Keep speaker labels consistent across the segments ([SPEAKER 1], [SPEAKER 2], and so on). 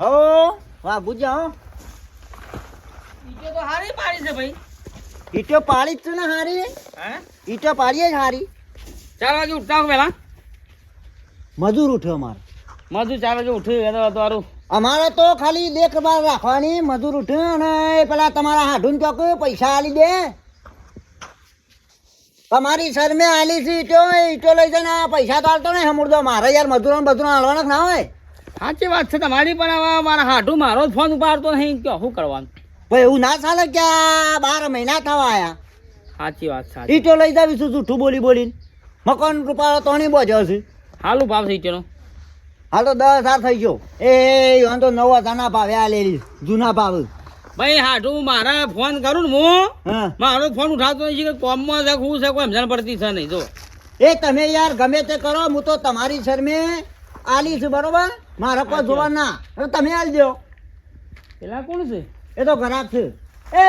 [SPEAKER 1] હો વાહ ગુજા હો
[SPEAKER 2] ઈટો તો હારી પાડી છે ભાઈ.
[SPEAKER 1] ઈટો પાડી જ છે ને હારી
[SPEAKER 2] હે
[SPEAKER 1] ઈટો પાડીએ જ હારી
[SPEAKER 2] 4 વાગે ઉઠતા પેલા
[SPEAKER 1] મજૂર ઉઠ્યો અમારે
[SPEAKER 2] મજૂર 4 વાગે ઉઠ્યું એ તો હારું.
[SPEAKER 1] અમારે તો ખાલી દેખભાળ રાખવાની મજૂર ઉઠ્યું અને પેલા તમારા હાડું ચોક પૈસા આલી દે તમારી શરમે આલી છે ઈટો ઈટો લઈ જાય ને પૈસા તો આલતો નહીં હમુરદો મારે યાર મજૂરો બધું આલવાના ના હોય.
[SPEAKER 2] સાચી વાત છે તમારી પણ હવે મારા હાડું મારો જ ફોન ઉપાડતો નહીં કે શું કરવાનું.
[SPEAKER 1] ભાઈ એવું ના ચાલે કે આ 12 મહિના થવા આયા
[SPEAKER 2] સાચી વાત સાચી.
[SPEAKER 1] ઈટો લઈ જાવીશું જૂઠું બોલી બોલીને મકાન રૂપાળો તો નહીં બોજો છે.
[SPEAKER 2] હાલું ભાવ છે ઈટોનો.
[SPEAKER 1] હાલ તો 10,000 થઈ ગયો એ આમ તો 9,000 ના ભાવે આ લેલી જૂના ભાવ.
[SPEAKER 2] ભાઈ હાડું મારા ફોન કરું ને હું
[SPEAKER 1] હા
[SPEAKER 2] મારો ફોન ઉઠાવતો નથી કે કોમમાં છે શું છે કોઈ સમજણ પડતી છે નહીં. જો
[SPEAKER 1] એ તમે યાર ગમે તે કરો હું તો તમારી શરમે આલી છું બરોબર મારે કોઈ જોવા ના હવે તમે આલી દો.
[SPEAKER 2] પેલા કોણ છે?
[SPEAKER 1] એ તો ગ્રાહક છે. એ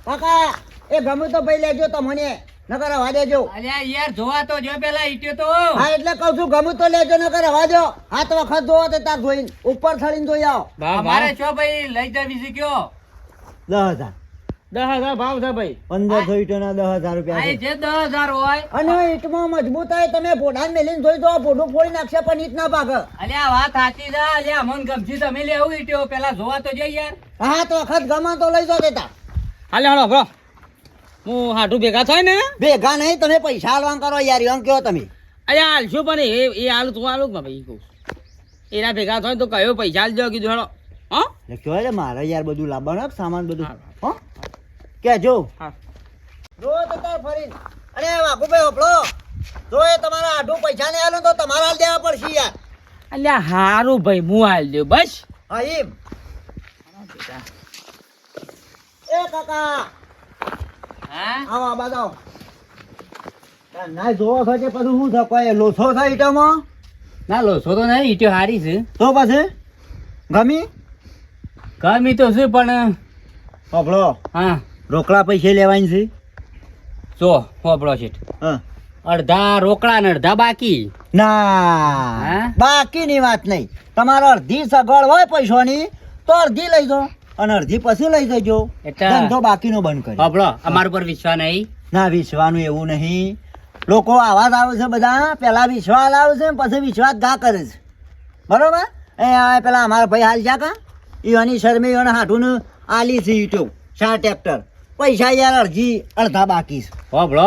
[SPEAKER 1] કાકા એ ગમે તો ભાઈ લેજો તમને નકર હવા દેજો.
[SPEAKER 2] અલ્યા યાર જોવા તો જો પેલા ઈટ્યો તો.
[SPEAKER 1] હા એટલે કહું છું ગમે તો લેજો નકર હવા દો. હાથ વખત જોવો તો તાર જોઈને ઉપર થડીને જોઈ આવો.
[SPEAKER 2] અમારે છો ભાઈ લઈ જવી છે કયો
[SPEAKER 1] 10,000
[SPEAKER 2] 10,000 ભાવ છે ભાઈ.
[SPEAKER 1] 1500 ઈંટોના 10,000 રૂપિયા
[SPEAKER 2] આ
[SPEAKER 1] છે.
[SPEAKER 2] જે 10,000 હોય
[SPEAKER 1] અને ઈંટમાં મજબૂત હોય તમે પોઢાને મેલીને જોઈ દો પોઢું ફોડી નાખશે પણ ઈંટ ના પાકે.
[SPEAKER 2] અલ્યા વાત સાચી છે. અલ્યા મન ગમજી તમે લેવું ઈટ્યો પેલા જોવા તો જઈ યાર.
[SPEAKER 1] હાથ વખત ગમા તો લઈ જાઓ દેતા.
[SPEAKER 2] હાલે હાલો બ્રો હું હાડું ભેગા થાય ને
[SPEAKER 1] ભેગા નહીં તમે પૈસા હાલવાન કરો યાર એમ કહો તમે.
[SPEAKER 2] અલ્યા હાલશું પણ એ હાલ તું હાલું ભાઈ કહું એના ભેગા થાય તો કયો પૈસા હાલજો કીધું હેડો. હા
[SPEAKER 1] લખ્યો એટલે મારે યાર બધું લાવવાનું સામાન બધું હો કેજો
[SPEAKER 2] હા
[SPEAKER 1] જો તો તાર ફરી અરે બાપુભાઈ હોપળો જો એ તમારા આઢું પૈસા ને આલો તો તમારે હાલ દેવા પડશે યાર.
[SPEAKER 2] અલ્યા હારું ભાઈ હું હાલ દઉં બસ.
[SPEAKER 1] હા એમ એ કાકા
[SPEAKER 2] હા
[SPEAKER 1] આવો આ બાદ આવો. ના જોવો છો કે પછી શું થાય કોઈ લોથો થાય ઈટામાં
[SPEAKER 2] ના લોસો તો નહીં ઈટ્યો હારી છે.
[SPEAKER 1] તો પછી ગમી
[SPEAKER 2] ગમી તો છે પણ
[SPEAKER 1] હોપળો
[SPEAKER 2] હા
[SPEAKER 1] રોકડા પૈસા લેવાની છે.
[SPEAKER 2] જો હોપડો છે
[SPEAKER 1] હા
[SPEAKER 2] અડધા રોકડા ને અડધા બાકી.
[SPEAKER 1] ના
[SPEAKER 2] હે?
[SPEAKER 1] બાકીની વાત નહીં તમારે અડધી સગવડ હોય પૈસાની તો અડધી લઈ જાઓ અને અડધી પછી લઈ જજો.
[SPEAKER 2] એટલે-
[SPEAKER 1] ધંધો બાકીનો બંધ કરી
[SPEAKER 2] હોપડો અમાર ઉપર વિશ્વાસ નહીં.
[SPEAKER 1] ના વિશ્વાનું એવું નહીં. લોકો આવા જ આવે છે બધા પેલા વિશ્વાસ આવે છે પછી વિશ્વાસ ઘા કરે છે બરોબર. એ આ પેલા અમારા ભાઈ હાલ જા કા ઈવાની શરમે ઈવાને હાથું આલી છે ઈટો 4 ટ્રેક્ટર પૈસા યાર અડધા બાકી છે.
[SPEAKER 2] હોપડો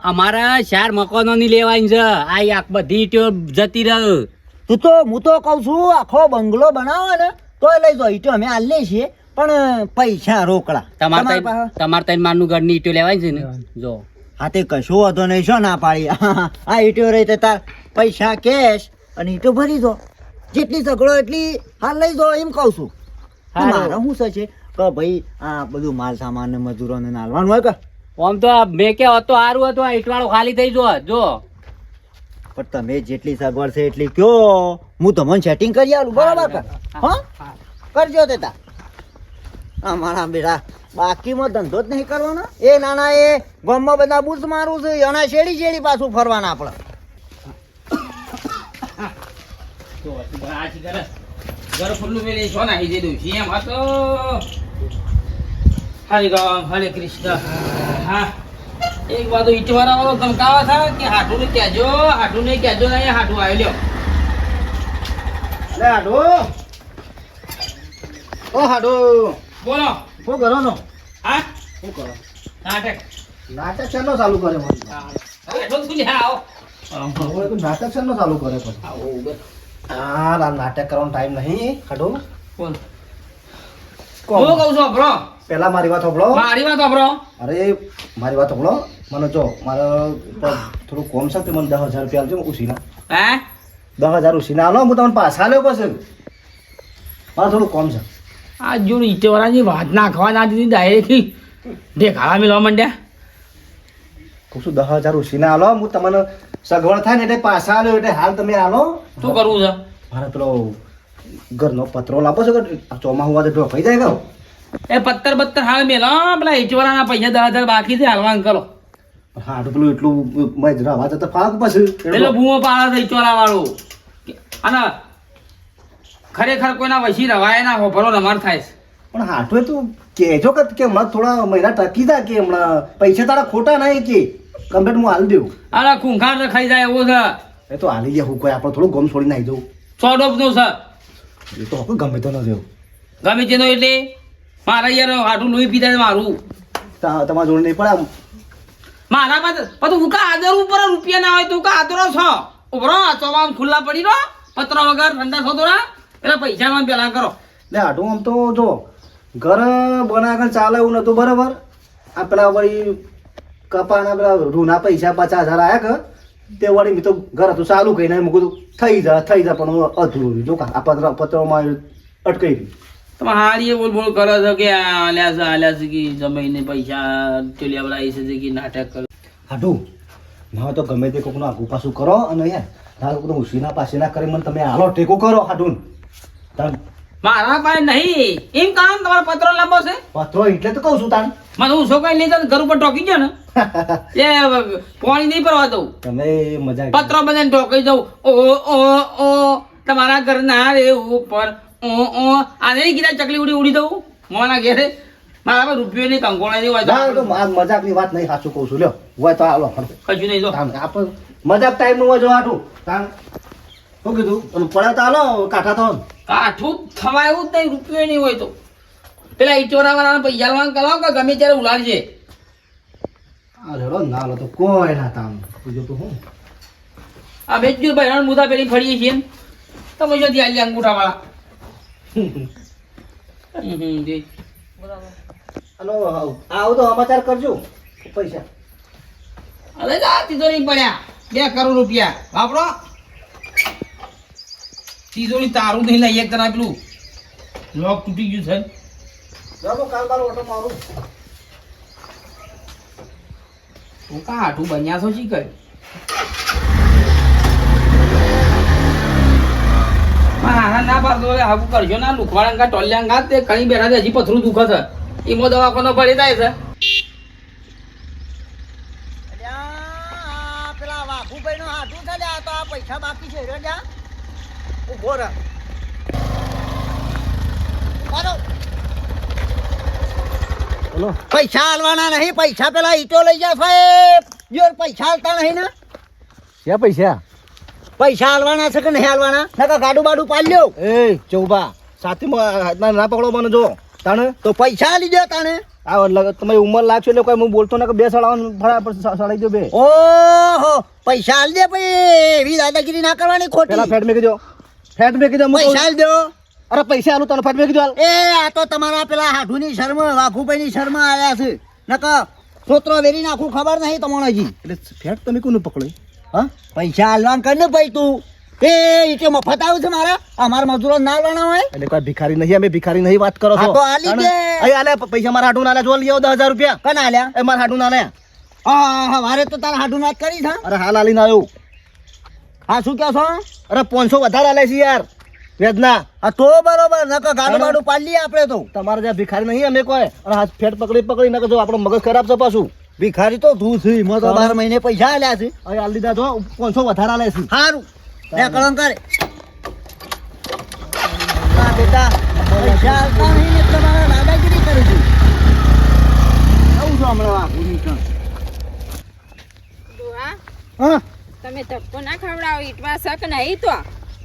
[SPEAKER 2] અમારા 4 મકાનો ની લેવાની છે. આ આખ બધી ઈટ્યો જતી રહે.
[SPEAKER 1] તું તો હું તો કહું છું આખો બંગલો બનાવો ને તોય લઈ જાઓ ઈટો અમે હાલ લઈએ છીએ પણ પૈસા રોકડા
[SPEAKER 2] તમારે
[SPEAKER 1] પાસે
[SPEAKER 2] તમારે ત્રણ માનનું ઘરની ઈટો લેવાની છે ને જો.
[SPEAKER 1] હા તે કશો હતો નહીં શું ના પાડી આ ઈટો રહી તો તાર પૈસા કેશ અને ઈટો ભરી દો જેટલી સગડો એટલી હાલ લઈ દો એમ કહું છું.
[SPEAKER 2] હારું.
[SPEAKER 1] મારે શું છે કે ભાઈ આ બધું માલ સામાન ને મજૂરોને નાલવાનું હોય કે
[SPEAKER 2] આમ તો મેં કે હતો સારું હતું આ ઈટવાળો ખાલી થઈ જો.
[SPEAKER 1] પણ તમે જેટલી સગવડ છે એટલી કયો હું તમને સેટિંગ કરી આલું બરાબર કે હા કરજો તેતા અમારા બેટા બાકીમાં ધંધો જ નહીં કરવાનો. એ નાના એ ગામમાં બધા બુસ મારું છે એના શેડી શેડી પાછું ફરવાના આપણે.
[SPEAKER 2] ઘર ખુલ્લું મેલે છો નાખી દીધું છે એમ હતો. હરે રામ હરે કૃષ્ણ. હા એક બાજુ ઈટવાળા વાળો ધમકાવા થાય કે હાટું ને કહેજો હાટું નહીં કહેજો ને અહીંયા હાટું આવી લ્યો.
[SPEAKER 1] લે હાડો ઓ હાડો
[SPEAKER 2] બોલો
[SPEAKER 1] શું કરો નો
[SPEAKER 2] હા
[SPEAKER 1] શું કરો
[SPEAKER 2] નાટક.
[SPEAKER 1] નાટક શેનો ચાલુ કરે મને
[SPEAKER 2] હેઠો ખુલી આવો.
[SPEAKER 1] નાટક શેનો ચાલુ કરે પણ
[SPEAKER 2] આવો બસ.
[SPEAKER 1] આ નાટક કરવાનો ટાઈમ નહીં હાડો
[SPEAKER 2] બોલ હું કહું છું બ્રો
[SPEAKER 1] પેલા મારી વાત સાંભળો.
[SPEAKER 2] મારી વાત બ્રો
[SPEAKER 1] અરે મારી વાત સાંભળો મને જો મારે થોડું કોમ છે તે મને 10,000 રૂપિયા આપજો ઉસીના
[SPEAKER 2] હે
[SPEAKER 1] 10,000 ઉસીના આલો હું તમને પાછા લ્યો પછી મારે થોડું કોમ છે.
[SPEAKER 2] આ જો ઈટેવાળાની વાત નાખવા ના દીધી ડાયરેક્ટ દેખાડા મેળવા માંડ્યા.
[SPEAKER 1] કહું છું 10,000 ઉસીના આલો હું તમને સગવડ થાય ને એટલે પાછા લ્યો એટલે હાલ તમે આલો.
[SPEAKER 2] શું કરવું છે?
[SPEAKER 1] મારે પેલો ઘરનો પત્રો લાવો છો કે ચોમાસું વાદે ઢોકાઈ જાય ગયો
[SPEAKER 2] એ પત્તર બત્તર હાલ મેલો પેલા ઈટવાળાના પૈસા 10,000 બાકી છે હાલવાનું કરો.
[SPEAKER 1] હા તો પેલું એટલું મજ રવા જતા ફાક પછી
[SPEAKER 2] પેલો ભૂવો પાડે છે ઈટવાળા વાળો અને ખરેખર કોઈના વશી રવાય ના હોભરો રમાર થાય છે.
[SPEAKER 3] પણ હાટો તું કહેજો કે હમણાં થોડા મહિના ટકી જા કે હમણાં પૈસા તારા ખોટા નહીં કે કમ્પ્લેટ હું હાલ દેવું.
[SPEAKER 2] અરે ખૂંખાર રખાઈ જાય એવું છે.
[SPEAKER 3] એ તો હાલી ગયા હું કોઈ આપણે થોડું ગમ છોડી નાખી દઉં.
[SPEAKER 2] 100 ડોબનું છે.
[SPEAKER 3] એ તો હવે ગમે તો ન જેવું
[SPEAKER 2] ગમે તેનો એટલે મારા યાર હાટું લોહી પીતા છે મારું.
[SPEAKER 3] તમારા જોડે નહીં પડે.
[SPEAKER 2] મારા પાસે પછી હું કા આદર ઉપર રૂપિયા ના હોય તું કા આદરો છો ઉભરો ચોવા ખુલ્લા પડી રહો પત્ર વગર ઠંડા થતો રહે પેલા પૈસા માં પેલા કરો.
[SPEAKER 3] એટલે હાટું આમ તો જો ઘર બનાવવા ચાલે એવું નતું બરાબર. આ પેલા વળી કપાના પેલા રૂના પૈસા 50,000 આયા કે તે વળી મેં તો ઘર હતું ચાલુ કહીને મૂકું તું થઈ જા પણ અધૂરું જો આ પત્રમાં અટકાઈ ગયું.
[SPEAKER 2] તમે હારી બોલ બોલ કરો છો કે આલ્યા છે કે જમીને પૈસા ચોલિયા વાળા છે કે નાટક કરો.
[SPEAKER 3] હાટું ના તો ગમે તે કોકનું આગું પાછું કરો અને યાર તારું કોકનું ઉસીના પાસેના કરી મને તમે હાલો ટેકો કરો હાટું.
[SPEAKER 2] મારા પાસે નહીં એમ કામ તમારો પત્રો લાંબો છે
[SPEAKER 3] પત્રો એટલે તો કહું છું તાન
[SPEAKER 2] મને હું છોકરી લઈ જાઉં ઘર ઉપર ટોકી ગયો ને એ પાણી નહીં ભરવા દઉં
[SPEAKER 3] તમે મજા
[SPEAKER 2] પત્રો બધાને ટોકી દઉં ઓ તમારા ઘર ના રે ઉપર આ નહીં કીધા ચકલી ઉડી ઉડી દઉં મોના ઘેરે મારા પાસે રૂપિયો નહીં કંકોણા નહીં હોય તો
[SPEAKER 3] મજાકની વાત નહીં સાચું કહું છું લ્યો હોય તો હાલો
[SPEAKER 2] કશું નહીં જો
[SPEAKER 3] આપણે મજાક ટાઈમ નું હોય જો હાટું તાન શું કીધું પડ્યા તો હાલો કાંઠા તો
[SPEAKER 2] કાઠું થવાય એવું જ નહીં રૂપિયો નહીં હોય તો પેલા ઈટોરા વાળા પૈસા કરાવો કે ગમે ત્યારે ઉલાડજે.
[SPEAKER 3] આ રેડો ના લો તો કોઈ ના તામ બીજું તો હું
[SPEAKER 2] આ બેજ્જુ ભાઈ મુદા પેલી ફરીએ છીએ તમે જો ત્યાં અંગૂઠા વાળા
[SPEAKER 3] હલો આવું તો સમાચાર કરજો પૈસા
[SPEAKER 2] અરે જા તિજોરી પડ્યા 2 કરોડ રૂપિયા વાપરો. તિજોરી તારું નહીં લઈ એક તને પેલું લોક તૂટી ગયું છે.
[SPEAKER 3] જાઓ કાલ બાર ઓટો મારું
[SPEAKER 2] તું કા હાટું બન્યા છો શી કરે મારા ના પાડતો હવે હાગું કરજો ના લુખવાડા ટોલ્યા ઘાત તે કણી બેઠા છે હજી પથરું દુખે છે એમાં દવાખાનો પડી જાય છે.
[SPEAKER 1] પેલા વાઘુભાઈ નો હાથું છે લ્યા, તો આ પૈસા બાકી છે રે લ્યા. ઉભો રહે. મારો
[SPEAKER 3] બોલો
[SPEAKER 1] પૈસા હાલવાના નહીં, પૈસા પેલા ઈટો લઈ જા સાહેબ. જો પૈસા હાલતા નહીં ને,
[SPEAKER 3] ક્યાં પૈસા
[SPEAKER 1] પૈસા હાલવાના છે કે નહીં હાલવાના? નકર ગાડું બાડું પાડ્યો
[SPEAKER 3] એ ચૌબા સાથીમાં ના પકડો મને જો તાણે
[SPEAKER 1] તો પૈસા હાલી દો તાણે.
[SPEAKER 3] આ તમે ઉંમર લાગશો એટલે કોઈ હું બોલતો ને કે 2 સળાવવાનું ફળા સળાઈ દો 2.
[SPEAKER 1] ઓહો પૈસા હાલ દે ભાઈ, એવી દાદાગીરી ના કરવાની ખોટી.
[SPEAKER 3] પેલા ફેટ મેં કીધો
[SPEAKER 1] પૈસા હાલ દો.
[SPEAKER 3] અરે પૈસા આલું તને ફેટ મેં કીધું
[SPEAKER 1] એ આ તો તમારા પેલા હાઠુની શર્મ વાઘુભાઈની શર્મ આવ્યા છે. નકર સોત્રો વેરી નાખું ખબર નહીં તમને હજી.
[SPEAKER 3] એટલે ફેટ તમે કોને પકડો હા
[SPEAKER 1] પૈસા હાલવાન કર ને ભાઈ તું. એ ઈટે મફત આવ્યું છે મારા, અમારા મજૂરો ના હાલવાના હોય.
[SPEAKER 3] એટલે કોઈ ભિખારી નહીં, અમે ભિખારી નહીં વાત કરો
[SPEAKER 1] હા
[SPEAKER 3] છો.
[SPEAKER 1] તો હાલી દે.
[SPEAKER 3] અહીં આલે પૈસા મારા હાટું ના લે, જો લઈ આવો 10,000 રૂપિયા.
[SPEAKER 1] કને હાલ્યા?
[SPEAKER 3] એ મારા હાટું ના લે.
[SPEAKER 1] હા મારે તો તારા હાઠું નાચ કરી છે.
[SPEAKER 3] અરે હાલ આલીને આવ્યો.
[SPEAKER 1] હા શું કહો છો?
[SPEAKER 3] અરે 500 વધારે આલે છે યાર વેદના.
[SPEAKER 1] હા તો બરોબર, નકર ગાડું બાડું પાડી લઈએ આપણે તો.
[SPEAKER 3] તમારે જ્યાં ભિખારી નહીં અમે કોઈ અને હાથ ફેટ પકડી નકર જો આપણો મગજ ખરાબ છે પાછું.
[SPEAKER 1] ભિખારી તો તું છે, એમાં તો 12 મહિને પૈસા આલ્યા છે.
[SPEAKER 3] અહીં આલી દીધા જો 500 વધારે આલે છે.
[SPEAKER 1] સારું લે કલમ કરે. હા બેટા પૈસા આલતા નહીં એટલે મારે દાદાગીરી કરી છે. આવું છું હમણાં વાઘુની કણ.
[SPEAKER 4] ડોહા,
[SPEAKER 5] હા
[SPEAKER 4] તમે ધક્કો ના ખવડાવો, ઈટમાં શક નહીં તો.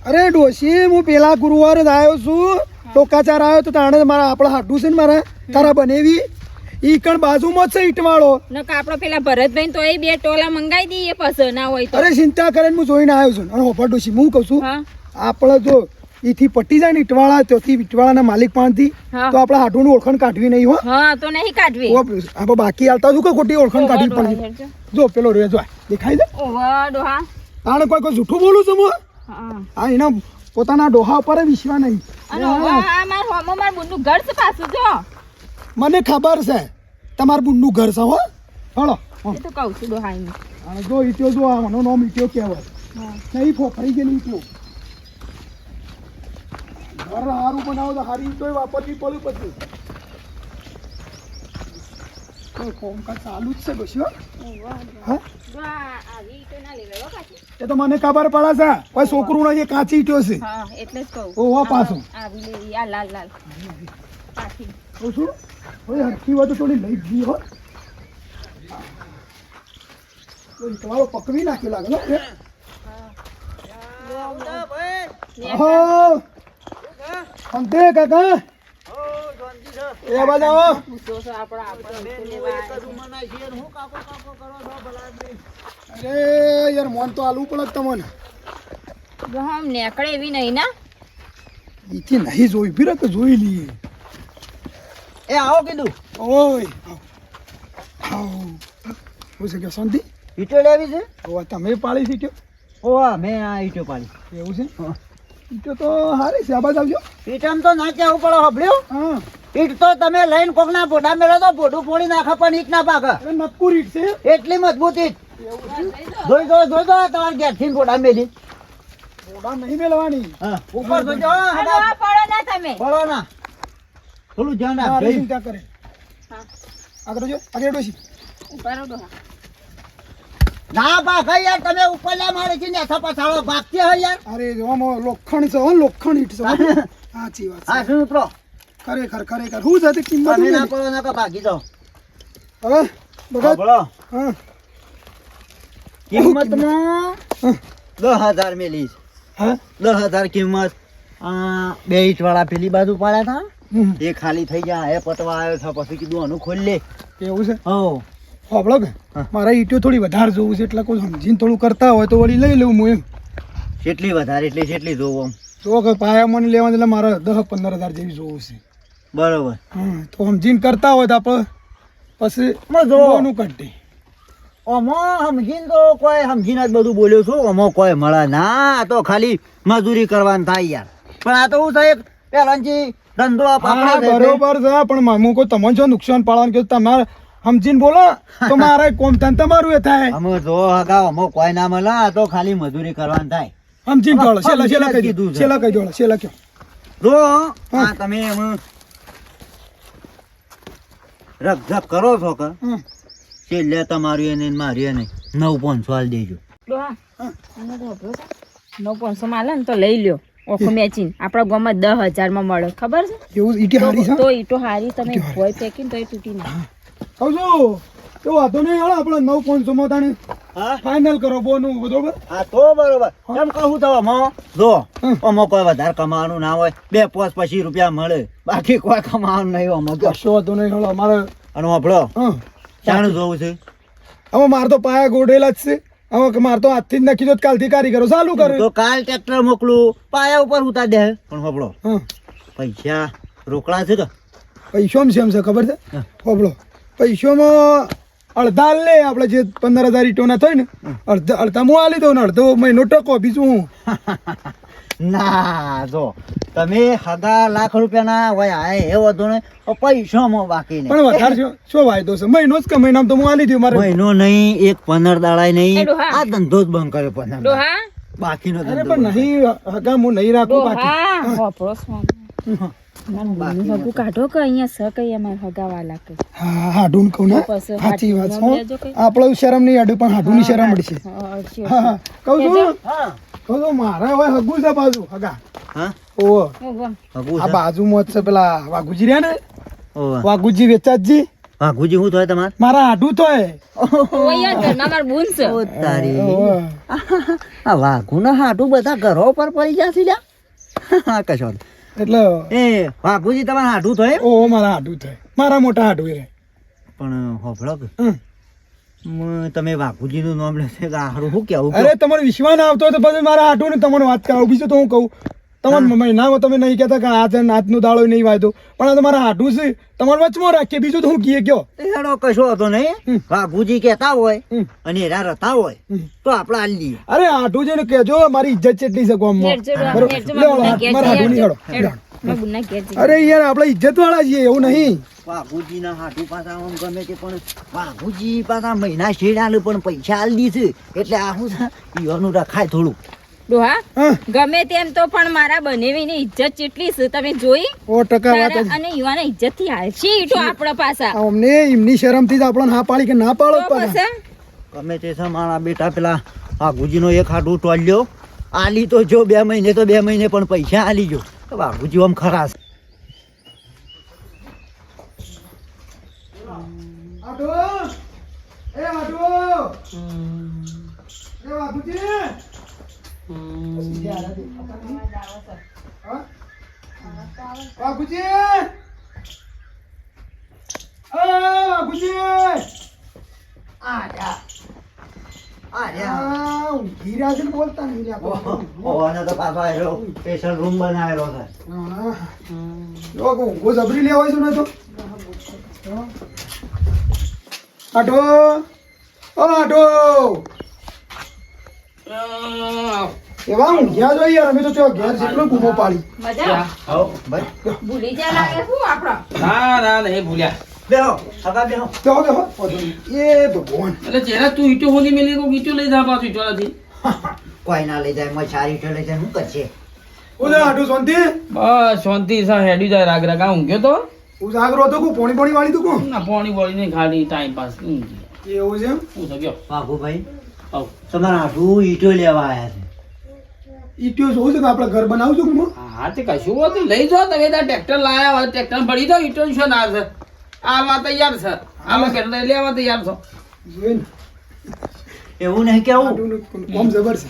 [SPEAKER 5] અરે ડોશી હું પેલા ગુરુવારે જ આવ્યો છું, ટોકાચાર આવ્યો તો તાણે મારા આપણા હાટું છે ને મારા તારા બનેવી ઈ કણ બાજુમાં જ છે ઈટવાળો.
[SPEAKER 4] નકર આપણો પેલા ભરતભાઈ તો એ 2 ટોલા મંગાઈ દઈએ પછી ના હોય તો.
[SPEAKER 5] અરે ચિંતા કરીને હું જોઈને આવ્યો છું. અને હોપા ડોશી હું કહું છું
[SPEAKER 4] હા
[SPEAKER 5] આપણે જો એથી પટી જાય ને ઈટવાળા, ત્યાંથી ઈટવાળાના માલિક પાસેથી
[SPEAKER 4] હા.
[SPEAKER 5] તો આપણે હાટુની ઓળખાણ કાઢવી નહીં હો.
[SPEAKER 4] હા તો નહીં કાઢવી.
[SPEAKER 5] આપણે બાકી હાલતા શું કે ખોટી ઓળખાણ કાઢવી પડે. જો પેલો રે જો દેખાય છે
[SPEAKER 4] ઓહો ડોહા.
[SPEAKER 5] તાણે કોઈ જૂઠું બોલું છું હું.
[SPEAKER 4] હા
[SPEAKER 5] હા એના પોતાના ડોહા ઉપર વિશ્વાસ નહીં.
[SPEAKER 4] અને ઓહો, આ માર હોમો માર બુનનું ઘર છે પાછું જો.
[SPEAKER 5] મને ખબર છે તમારું બુનનું ઘર છે હો. હળો
[SPEAKER 4] એ તો કહું છું ડોહા એમ.
[SPEAKER 5] અને જો ઈટ્યો જો આ મને નામ ઈટ્યો કહેવાય.
[SPEAKER 4] હા.
[SPEAKER 5] નહીં ફોફરી ગયેલી ઈટ્યો. ઘર સારું બનાવો તો સારી ઈટોય વાપરવી પડ્યું પછી. હાલ કોમકાજ ચાલુ જ છે ડોશી હો. હા
[SPEAKER 4] આવી ઈંટો ના લેવાય હો પાછી.
[SPEAKER 5] એ તો મને ખબર પડે છે કોઈ છોકરું નહીં એ કાચી ઈંટો છે
[SPEAKER 4] હા એટલે જ કહું.
[SPEAKER 5] ઓહો પાછું
[SPEAKER 4] આવી લેવી આ લાલ લાલ પાછી.
[SPEAKER 5] કહું છું ઓય હરખી વાત તો થોડી લઈ ગઈ હો ઓય તમારો પકવી નાખ્યો લાગે ને હો અંતે કાકા એ બાજુ આવો
[SPEAKER 4] પૂછો છો આપણે ઈંટો લેવા
[SPEAKER 5] અરે યાર મોન તો આલુ પડે તમને
[SPEAKER 4] ગહમ નેકળે એવી નહીં ના.
[SPEAKER 5] ઈથી નહીં જોઈ ફીરે તો જોઈ લઈએ
[SPEAKER 1] એ આવો કીધું
[SPEAKER 5] ઓય આવ હું છે કે શાંતિ
[SPEAKER 1] ઈટો લેવી છે
[SPEAKER 5] ઓ તમે પાળી શીખ્યો
[SPEAKER 1] ઓ મેં આ ઈટો પાડી
[SPEAKER 5] એવું છે ઈટો તો હારી છે આ બાજુ આવજો
[SPEAKER 1] ઈટમ તો ના કહેવું પડે હબળ્યું
[SPEAKER 5] હા
[SPEAKER 1] ઈટ તો તમે લઈને કોકના ભોડા મેળો તો ભોડું ફોડી નાખે પણ ઈટ ના પાકે
[SPEAKER 5] અરે નક્કુર ઈટ છે
[SPEAKER 1] એટલી મજબૂત ઈટ જોઈ દો તમારે ઘેરથી ભોડા મેલી
[SPEAKER 5] ઓડા નહીં મેળવાની
[SPEAKER 1] હા ઉપર જોજો
[SPEAKER 4] હલો, પડો ના તમે.
[SPEAKER 1] પડો ના થોડું ધ્યાન
[SPEAKER 5] હા
[SPEAKER 1] રાખજો
[SPEAKER 5] ચિંતા કરે
[SPEAKER 4] હા
[SPEAKER 5] આગળ જો આગળ ડોશી
[SPEAKER 4] ઉભા રહો ડોહા.
[SPEAKER 1] ના ભાગ યાર તમે ઉપર લે મારે છે ને પછાડો ભાગતી હોય યાર
[SPEAKER 5] અરે જો આમાં લોખંડ છે હો લોખંડ ઈટ છે હો. સાચી વાત
[SPEAKER 1] હા
[SPEAKER 5] છે
[SPEAKER 1] શું ઉતરો
[SPEAKER 5] ખરેખર ખરેખર હું સાથે કિંમત
[SPEAKER 1] તમે
[SPEAKER 5] નહીં
[SPEAKER 1] ના
[SPEAKER 5] એની.
[SPEAKER 1] પડો ના કે ભાગી જાઓ
[SPEAKER 5] હવે બગા
[SPEAKER 1] બોલો
[SPEAKER 5] હા
[SPEAKER 1] કિંમતમાં
[SPEAKER 5] હા.
[SPEAKER 1] 10,000 મેલી
[SPEAKER 5] હા
[SPEAKER 1] 10,000 કિંમત આ બે ઈટ વાળા પેલી બાજુ પાડ્યા હતા
[SPEAKER 5] હમ.
[SPEAKER 1] એ ખાલી થઈ ગયા એ પતવા આવ્યો છે પછી કીધું આનું ખોલ લે
[SPEAKER 5] એવું છે
[SPEAKER 1] હો
[SPEAKER 5] હોબળો કે
[SPEAKER 1] હા.
[SPEAKER 5] મારા ઈટો થોડી વધારે જોવું છે એટલે કોઈ સમજીને થોડું કરતા હોય તો વળી લઈ લઉં હું એમ
[SPEAKER 1] કેટલી વધારે એટલે કેટલી જોવો આમ
[SPEAKER 5] જો કે પાયા મને લેવાનું એટલે મારે 10-15 હજાર જેવી જોવું છે
[SPEAKER 1] બરોબર
[SPEAKER 5] હા તો સમજીને કરતા હોય તો આપણે પછી
[SPEAKER 1] જો.
[SPEAKER 5] બોનું કાઢી
[SPEAKER 1] ઓમો સમજીને તો કોઈ સમજીને જ બધું બોલ્યો છું ઓમો કોઈ મળે ના આ તો ખાલી મજૂરી કરવાનું થાય યાર પણ આ તો હું સાહેબ પહેલાંથી ધંધો
[SPEAKER 5] હા
[SPEAKER 1] પકડે છે એટલે
[SPEAKER 5] બરોબર છે પણ હું કોઈ તમને જો નુકસાન પાડવાનું કે તમારે સમજીને બોલો તો મારે કોમ થાય ને તમારું એ થાય
[SPEAKER 1] અમે જો હગા ઓમો કોઈ ના મળે આ તો ખાલી મજૂરી કરવાનું થાય
[SPEAKER 5] સમજીને કહો છેલ્લા છેલ્લા કહી
[SPEAKER 1] કીધું
[SPEAKER 5] દો
[SPEAKER 1] છે.
[SPEAKER 5] છેલ્લા કહી દો છેલ્લા કહો
[SPEAKER 1] જો આ તમે એમ રકઝક કરો છો કે
[SPEAKER 5] હા
[SPEAKER 1] છેલ્લે તમારું એને ને મારી એને 9,500 આલ દેજો
[SPEAKER 4] ડોહા આને તો અભરો છે. 9,500 માં આલે ને તો લઈ લ્યો ઓખો મેચીને આપણા ગામમાં 10,000 માં મળે ખબર છે.
[SPEAKER 5] એવું ઈટી હારી છે
[SPEAKER 4] તો ઈટો હારી તમે ભોય ફેંકીને તો એ તૂટી ના.
[SPEAKER 5] કહું છું તો વાંધો નહીં હાલો આપણે 9,500 માં તાણે
[SPEAKER 1] હા
[SPEAKER 5] ફાઇનલ કરો બોનું બરોબર
[SPEAKER 1] હા તો બરોબર કેમ કહું તો અમો જો અમો કોઈ વધારે કમાવાનું ના હોય 2-5 રૂપિયા મળે બાકી કોઈ કમાવાનું નહીં અમો કયો
[SPEAKER 5] કશો વાંધો નહીં હાલો અમારે
[SPEAKER 1] અને આપણો
[SPEAKER 5] હા
[SPEAKER 1] ચાણું જોવું છે
[SPEAKER 5] હવે મારે તો પાયા ગોડેલા જ છે હવે મારે તો આજથી જ નાખી દો તો કાલથી કારીગરો ચાલુ કરે
[SPEAKER 1] તો કાલ ટ્રેક્ટર મોકલું પાયા ઉપર ઉતાર દે પણ હબળો
[SPEAKER 5] હા
[SPEAKER 1] પૈસા રોકડા છે કે
[SPEAKER 5] પૈસોમાં છે એમ છે ખબર છે
[SPEAKER 1] હા.
[SPEAKER 5] હોબળો પૈસોમાં અડધા લે આપણે જે 15,000 ઈટોના થાય ને અડધા હું આલી દઉં ને અડધો મહિનો ટકો બીજું હું
[SPEAKER 1] ના જો તમે હગા લાખ રૂપિયાના હોય આય એ વધુ ને પૈસામાં બાકી
[SPEAKER 5] પણ
[SPEAKER 1] નહીં
[SPEAKER 5] વધારે શું વાયદો છે મહિનો જ કે મહિનામાં તો હું આલી દઉં મારે
[SPEAKER 1] મહિનો નહીં એક 15 દાડા
[SPEAKER 4] એ
[SPEAKER 1] નહીં
[SPEAKER 4] ડોહા.
[SPEAKER 1] આ ધંધો જ બંધ કર્યો 15 દાડા.
[SPEAKER 4] ડોહા
[SPEAKER 1] બાકીનો
[SPEAKER 5] અરે
[SPEAKER 1] ધંધો
[SPEAKER 5] પણ
[SPEAKER 1] બંધ.
[SPEAKER 5] નહીં હગા હું નહીં રાખું બાકી
[SPEAKER 4] ડોહા અભરો હગું કાઢો કે અહીંયા સ કઈ અમારે હગાવાલા કે
[SPEAKER 5] હા હાડું કહું ને
[SPEAKER 4] પછી
[SPEAKER 5] સાચી વાત
[SPEAKER 4] હાડું
[SPEAKER 5] છે
[SPEAKER 4] લેજો કઈ.
[SPEAKER 5] આપણે શરમ નહીં હાડું પણ હાડું ની શરમ મળશે હા હા કહું છું
[SPEAKER 1] હા
[SPEAKER 5] કહું છું મારા હવે હગું છે બાજુ હગા
[SPEAKER 1] હા
[SPEAKER 5] ઓહો
[SPEAKER 1] હગું
[SPEAKER 5] આ
[SPEAKER 1] છે
[SPEAKER 5] બાજુમાં જ છે પેલા વાઘુજી રહ્યા ને
[SPEAKER 1] ઓવા.
[SPEAKER 5] વાઘુજી વેચાતજી
[SPEAKER 1] વાઘુજી શું થાય તમારે
[SPEAKER 5] મારા હાડું તો હે
[SPEAKER 4] ઓય ઘરમાં માર બૂન છે.
[SPEAKER 1] ઓ તારી
[SPEAKER 5] ઓહો.
[SPEAKER 1] આ વાઘુના હાડું બધા ઘરો પર પડી જશે લ્યા કશો વાંધો.
[SPEAKER 5] એટલે
[SPEAKER 1] એ વાઘુજી તમારે હાડું થાય
[SPEAKER 5] ઓહો મારા હાડું થાય મારા મોટા હાડું રે
[SPEAKER 1] પણ હોભળો કે
[SPEAKER 5] હમ.
[SPEAKER 1] તમે વાઘુજીનું નામ લેશે કે હારું શું કેવું
[SPEAKER 5] અરે તમારો વિશ્વાસ ના આવતો હોય તો પછી મારા હાડું ને તમને વાત કરાવું બીજું તો હું કહું તમારે મહિનામાં તમે નહીં કહેતા કે આ છે ને આજનો દાડો નહીં વાયદો પણ આ તમારા હાડું છે તમારે વચમાં રાખીએ બીજું તો હું કીએ કયો
[SPEAKER 1] એનો કશો હતો નહીં
[SPEAKER 5] હમ.
[SPEAKER 1] વાઘુજી કહેતા હોય
[SPEAKER 5] હમ.
[SPEAKER 1] અને એના રહેતા હોય
[SPEAKER 5] હમ.
[SPEAKER 1] તો આપણે આલી લઈએ
[SPEAKER 5] અરે હાડું છે ને કહેજો મારી ઇજ્જત ચેટલી છે ગામમાં
[SPEAKER 4] હેડજો ડોહા,
[SPEAKER 5] બરોબર
[SPEAKER 4] હેડજો
[SPEAKER 5] લે
[SPEAKER 4] મારા
[SPEAKER 5] હાડું,
[SPEAKER 4] ઘેર
[SPEAKER 5] મારા હાડું નહીં
[SPEAKER 4] હેડજો.
[SPEAKER 5] હેડો
[SPEAKER 4] હેડો. મારા બુનના ઘેર જઈએ.
[SPEAKER 5] અરે યાર આપણે ઇજ્જત વાળા છીએ એવું નહીં
[SPEAKER 1] વાઘુજીના હાડું પાછા આમ ગમે તે પણ વાઘુજી પાછા મહિના શેડ આલે પણ પૈસા આલી દીધું એટલે આ શું છે ઈવાનું રખાય થોડું
[SPEAKER 4] ડોહા
[SPEAKER 5] હા
[SPEAKER 4] ગમે તેમ તો પણ મારા બનેવીની ઇજ્જત કેટલી છે તમે જોઈ
[SPEAKER 5] 100% વાત
[SPEAKER 4] તારા અને યુવાને ઇજ્જત થી હાલશી ઈટો આપણા પાસા
[SPEAKER 5] જ. અમને એમની શરમથી જ આપણને હા પાડી કે ના પાડો
[SPEAKER 4] તો
[SPEAKER 5] જ પાછા.
[SPEAKER 4] પછી
[SPEAKER 1] ગમે તે છે મારા બેટા પેલા વાઘુજીનો એક હાડું ટોલ્યો આલી તો જો 2 મહિને તો 2 મહિને પણ પૈસા આલી જો તો વાઘુજી આમ ખરા છે.
[SPEAKER 5] આટો એ આટો એ બાપુજી હા? બાપુજી બાપુજી ઊંઘી રહ્યા છે ને બોલતા નહીં લ્યા.
[SPEAKER 1] ઓને તો પાછો આયરો સ્પેશિયલ રૂમ બનાવેલો છે.
[SPEAKER 5] હા. જો કે ઊંઘો જબરી લેવાય છે ને તો આટો ઓ આટો એવા ઊંઘ્યા જો યાર અમે તો ત્યાં ઘેર જેટલો બૂમો પાડી
[SPEAKER 4] મજા
[SPEAKER 1] આવો ભાઈ
[SPEAKER 4] ભૂલી જાય લાગે શું આપણા
[SPEAKER 2] ના ના નહીં ભૂલ્યા
[SPEAKER 1] બેહો સગા બેહો.
[SPEAKER 5] બેહો બેહો એ ભગવાન
[SPEAKER 2] એટલે ચહેરા તું ઈટો હોની મેલી તો ઈટો લઈ જા પાછું ઈટો નથી
[SPEAKER 1] કોઈ ના લઈ જાય મય સારી તો લઈ જાય શું કરશે?
[SPEAKER 5] ઓલે આટો શાંતિ
[SPEAKER 2] બસ શાંતિ સા હેડી જાય રાગ રાગ ઊંઘ્યો તો
[SPEAKER 5] ઉજાગરો હતો કો પોણી પોણી વાળી તું કો
[SPEAKER 2] ના પોણી બોળી નહીં ખાલી ટાઈમ પાસ
[SPEAKER 5] એવું છે એમ?
[SPEAKER 2] હું સગ્યો
[SPEAKER 1] વાઘુભાઈ
[SPEAKER 2] આવ
[SPEAKER 1] તમારા હાડું ઈટો લેવા આયા છે.
[SPEAKER 5] ઈટ્યો શું છે કે આપણે ઘર બનાવશું કે
[SPEAKER 2] હા તે કશું હોતું લઈ જાઓ તમે ત્યાં ટ્રેક્ટર લાયા હોય ટ્રેક્ટર ભરી દો ઈટો શું ના છે આવા તૈયાર છે આમાં કેટલા લેવા તૈયાર છો
[SPEAKER 5] જોઈને
[SPEAKER 1] એવું નહીં કેવું
[SPEAKER 5] આટુનું કોમ જબર છે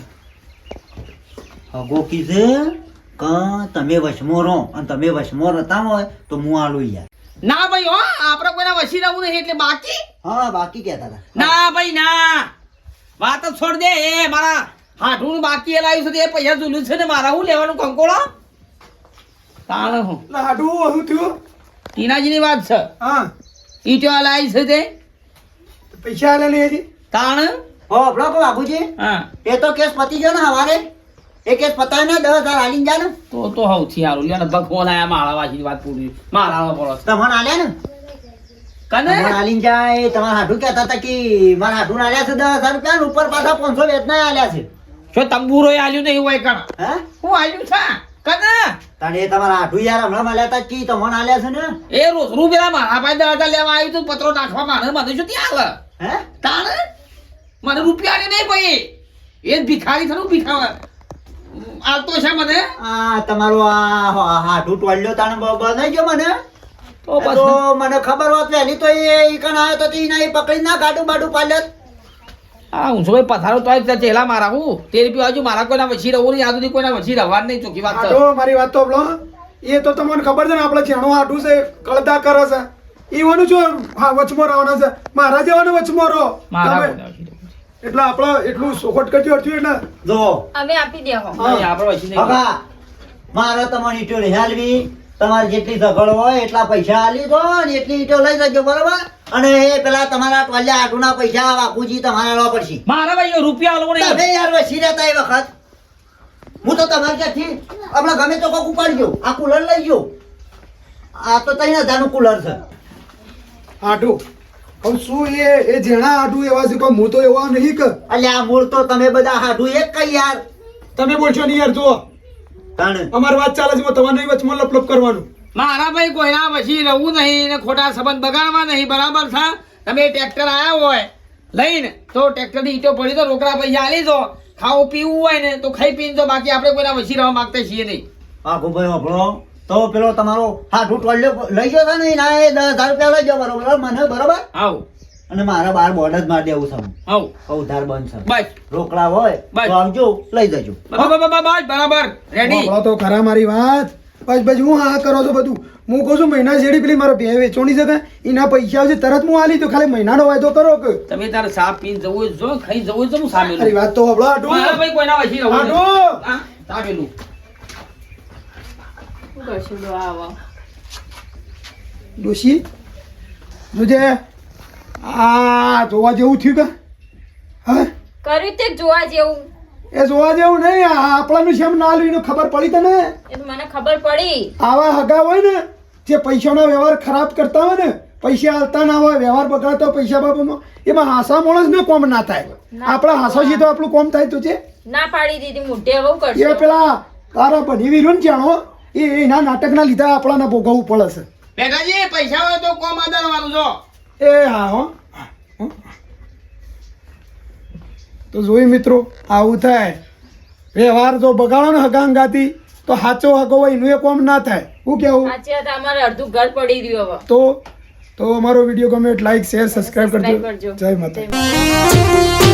[SPEAKER 1] હગો કીધે કે તમે વચમો રહો અને તમે વચમો રહેતા હોય તો હું આલું યાર.
[SPEAKER 2] ના ભાઈ હો આપણે કોઈના વસી રહું નહીં એટલે બાકી
[SPEAKER 1] હા બાકી કહેતા હતા.
[SPEAKER 2] ના ભાઈ ના વાત જ છોડ દે એ મારા હાથું બાકી એ લાવ્યું છે તે એ પૈસા ઝૂલું છે ને મારા હું લેવાનું કંકોળો તાણ હું
[SPEAKER 5] લાડુ શું થયું
[SPEAKER 2] ટીનાજીની વાત છે
[SPEAKER 5] હા
[SPEAKER 2] ઈટો લાવી છે તે
[SPEAKER 5] પૈસા આલે નહીં હજી
[SPEAKER 2] તાણ
[SPEAKER 1] હો આપણો કો બાબુજી
[SPEAKER 2] હા
[SPEAKER 1] એ તો કેસ પતી ગયો ને હવારે એ કેસ પતાય ને 10,000 આલીને જા ને
[SPEAKER 2] તો સૌથી સારું લ્યો ને ભગવાન આયા મારા વાંચી વાત પૂરી મારા પડો
[SPEAKER 1] તમને આલ્યા ને
[SPEAKER 2] કને
[SPEAKER 1] તમને આલીને જાય તમારા હાડું કહેતા હતા કે મારા હાડું આલ્યા છે 10,000 રૂપિયા ને ઉપર પાછા 500 વેચના આલ્યા છે.
[SPEAKER 2] જો તંબુરો આલ્યું નહીં હોય કણ
[SPEAKER 1] હે
[SPEAKER 2] હું આલ્યું છે કને
[SPEAKER 1] તાણે એ તમારા હાડું યાર હમણાં મળ્યા હતા કે તમને આલ્યા છે ને
[SPEAKER 2] એ રોજનું પેલા મારા પાસે 10,000 લેવા આવ્યું તું પત્રો નાખવા મને શું ત્યાં હાલ
[SPEAKER 1] હે
[SPEAKER 2] તાણ મને રૂપિયા નહીં ભાઈ એ જ ભિખારી થયું ભિખાવા આવતો છે મને
[SPEAKER 1] આ તમારો આ હાડું ટોળ્યો તાણે બનાવી ગયો મને
[SPEAKER 2] તો
[SPEAKER 1] તો
[SPEAKER 2] બસ
[SPEAKER 1] મને ખબર હોત વહેલી તો એ કણ આવ્યો તો ઈ ના પકડી ના ગાડું બાડું પાલ્યો.
[SPEAKER 2] હા હું ભાઈ પથારો તો ચેલા મારા હું તે રૂપિયા હજુ મારા કોઈના વછી રહું નહીં આજુથી કોઈના વછી રહેવા નહીં ચોખ્ખી વાત છે
[SPEAKER 5] આટો મારી વાત તો બોલો એ તો તમને ખબર છે ને આપણે છેણો આટું છે કળતા કરે છે ઈવાનું જો હા વચમો રહેવાનો છે મારા જેવાનો વચમો રહો
[SPEAKER 2] મારા
[SPEAKER 5] તમે.
[SPEAKER 2] કોઈના વછી રહેવું છે.
[SPEAKER 5] એટલે આપણે એટલું સોખટ કરજો અઠ્યું એટલે
[SPEAKER 1] જો
[SPEAKER 4] અમે આપી દેહો
[SPEAKER 2] નહીં, આપણે વછી નહીં.
[SPEAKER 1] હગા મારે તમારી ઈટો લઈ હાલવી તમારે જેટલી ઝઘડ હોય એટલા પૈસા આલી દો ને એટલી ઈટો લઈ જજો બરોબર અને એ પેલા તમારા ટોલ્યા આટુના પૈસા બાપુજી તમારે લેવા પડશે.
[SPEAKER 2] મારા ભાઈ રૂપિયા આલો નહીં
[SPEAKER 1] તમે યાર વસી રહેતા એ વખત હું તો તમારે ત્યાંથી હમણાં ગમે તો કોક ઉપાડી ગયો આ કુલર લઈ ગયો આ તો 3,000 નું કુલર છે.
[SPEAKER 5] આટું હવે શું એ જેણા આટું એવા છે કોઈ હું તો એવા નહીં કે
[SPEAKER 1] અલ્યા મૂળ તો તમે બધા હાડું એક કઈ યાર
[SPEAKER 5] તમે બોલશો નહીં યાર જુઓ
[SPEAKER 1] તાણે
[SPEAKER 5] અમારી વાત ચાલે છે તમારે નહીં વચમાં લપલપ કરવાનું
[SPEAKER 2] મારા ભાઈ કોઈના વછી રહેવું નહીં ને ખોટા સંબંધ બગાડવા નહીં બરાબર છે તમે ટ્રેક્ટર આયા હોય લઈને તો ટ્રેક્ટર ની ઈટો પડી તો રોકડા પૈસા આલી દો ખાવું પીવું હોય ને તો ખાઈ પીને તો બાકી આપણે કોઈના વછી રહેવા માંગતા છીએ નહીં
[SPEAKER 1] ભાઈ વાપરો તો પેલો તમારો હાથું ટોલ્યો લઈ ગયો છે ને એના એ 10,000 રૂપિયા લઈ જાઓ બરોબર મને બરોબર
[SPEAKER 2] આવ
[SPEAKER 1] અને મારે બાર બોર્ડ જ મારી દેવું છે
[SPEAKER 2] આવ
[SPEAKER 1] ઉધાર બંધ છે
[SPEAKER 2] બસ
[SPEAKER 1] રોકડા હોય
[SPEAKER 2] બસ.
[SPEAKER 1] તો આવજો લઈ જજો
[SPEAKER 2] બરાબર રેડી
[SPEAKER 5] બોલો તો ખરા મારી વાત બસ બસ હું હા કરો છો બધું હું કહું છું મહિના જેડી પેલી મારો બે વેચોણી છે એના પૈસા આવશે તરત હું આલી તો ખાલી મહિનાનો વાયદો કરો કે
[SPEAKER 2] તમે તારે સાપ પીને જવું હોય જો ખાઈ જવું હોય તો હું સામેલું
[SPEAKER 5] મારી વાત તો હબળો આટું
[SPEAKER 2] મારા ભાઈ કોઈના વછી રહેવું નહીં.
[SPEAKER 5] આટું
[SPEAKER 2] હા, સામેલું
[SPEAKER 4] શું કરશું ડોહા આવો
[SPEAKER 5] ડોશી જોજે આ જોવા જેવું થયું કે હા
[SPEAKER 4] કર્યું તે જોવા જેવું
[SPEAKER 5] એ જોવા જેવું નહીં આ આપણાનું શેમ ના આલ્યું એનું ખબર પડી તને
[SPEAKER 4] એ તો મને ખબર પડી
[SPEAKER 5] આવા હગા હોય ને જે પૈસાનો વ્યવહાર ખરાબ કરતા હોય ને પૈસા હાલતા ના હોય વ્યવહાર બગાડતા હોય પૈસા બાબતમાં એમાં હાસા માણસ ને કોમ ના થાય આપણા હાસાથી તો આપણું કોમ થાય તો છે
[SPEAKER 4] ના પાડી દીધી મોઢે હવે હું
[SPEAKER 5] એ
[SPEAKER 4] કરશો
[SPEAKER 5] પેલા તારા બની વીરું જાણો એના નાટકના લીધે આપણાને ભોગવવું પડે છે.
[SPEAKER 2] બેટાજી પૈસા હોય તો કોમ આદરવાનું છો.
[SPEAKER 5] એ હા હો હો. તો જોઈ મિત્રો આવું થાય વ્યવહાર જો બગાડો ને હગાંગાતી તો સાચો હગો હોય એનું એ કોમ ના થાય. હું કેવું
[SPEAKER 4] સાચી વાત અમારે અડધું ઘર પડી રહ્યું હવે
[SPEAKER 5] તો અમારો વિડીયો ગમે લાઈક શેર સબસ્ક્રાઇબ
[SPEAKER 4] સબસ્ક્રાઇબ
[SPEAKER 5] કરજો.
[SPEAKER 4] કરજો.
[SPEAKER 5] જય માતા.